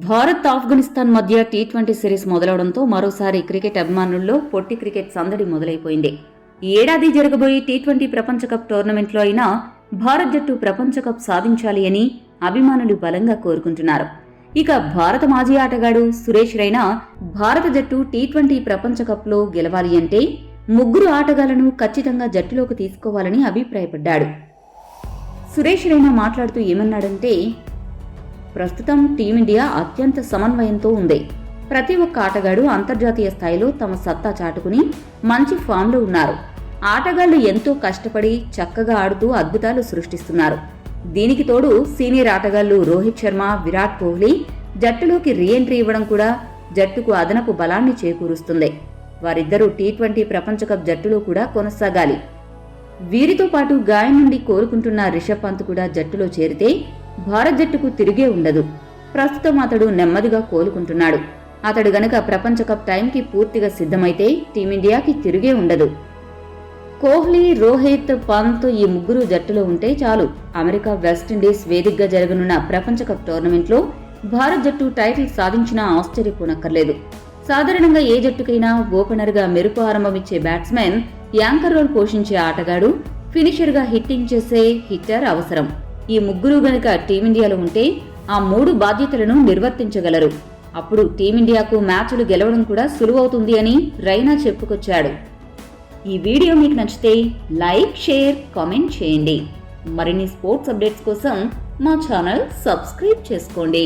భారత్ ఆఫ్ఘనిస్తాన్ మధ్య T20 series మొదలవడంతో మరోసారి cricket అభిమానుల్లో పొట్టి క్రికెట్ సందడి మొదలైపోయింది. ఈ ఏడాది జరగబోయే టీ20 ప్రపంచ కప్ టోర్నమెంట్లో అయినా భారత్ జట్టు ప్రపంచ కప్ సాధించాలి అని అభిమానులు బలంగా కోరుకుంటున్నారు. ఇక భారత మాజీ ఆటగాడు సురేష్ రైనా భారత జట్టు టీ20 ప్రపంచ కప్లో గెలవాలి అంటే ముగ్గురు ఆటగాళ్లను ఖచ్చితంగా జట్టులోకి తీసుకోవాలని అభిప్రాయపడ్డాడు. సురేష్ రైనా మాట్లాడుతూ ఏమన్నాడంటే, ప్రస్తుతం టీమిండియా అత్యంత సమన్వయంతో ఉంది. ప్రతి ఒక్క ఆటగాడు అంతర్జాతీయ స్థాయిలో తమ సత్తా చాటుకుని మంచి ఫామ్లో ఉన్నారు. ఆటగాళ్లు ఎంతో కష్టపడి చక్కగా ఆడుతూ అద్భుతాలు సృష్టిస్తున్నారు. దీనికి తోడు సీనియర్ ఆటగాళ్లు రోహిత్ శర్మ, విరాట్ కోహ్లీ జట్టులోకి రీఎంట్రీ ఇవ్వడం కూడా జట్టుకు అదనపు బలాన్ని చేకూరుస్తుంది. వారిద్దరూ టీ20 ప్రపంచ కప్ జట్టులో కూడా కొనసాగాలి. వీరితో పాటు గాయం నుండి కోలుకుంటున్న రిషబ్ పంత్ కూడా జట్టులో చేరితే భారత్ జట్టుకు తిరిగే ఉండదు. ప్రస్తుతం అతడు నెమ్మదిగా కోలుకుంటున్నాడు. అతడు గనక ప్రపంచ కప్ టైంకి పూర్తిగా సిద్ధమైతే టీమిండియాకి తిరిగే ఉండదు. కోహ్లీ, రోహిత్, పంత్ ఈ ముగ్గురు జట్టులో ఉంటే చాలు అమెరికా, వెస్టిండీస్ వేదికగా జరగనున్న ప్రపంచ కప్ టోర్నమెంట్లో భారత్ జట్టు టైటిల్ సాధించినా ఆశ్చర్యపోనక్కర్లేదు. సాధారణంగా ఏ జట్టుకైనా ఓపెనర్గా మెరుపు ఆరంభమిచ్చే బ్యాట్స్మెన్, యాంకర్ రోల్ పోషించే ఆటగాడు, ఫినిషర్గా హిట్టింగ్ చేసే హిట్టర్ అవసరం. ఈ ముగ్గురు గనక టీమిండియాలో ఉంటే ఆ మూడు బాధ్యతలను నిర్వర్తించగలరు. అప్పుడు టీమిండియాకు మ్యాచ్లు గెలవడం కూడా సులువవుతుంది అని రైనా చెప్పుకొచ్చాడు. ఈ వీడియో మీకు నచ్చితే లైక్, షేర్, కామెంట్ చేయండి. మరిన్ని స్పోర్ట్స్ అప్డేట్స్ కోసం మా ఛానల్ సబ్స్క్రైబ్ చేసుకోండి.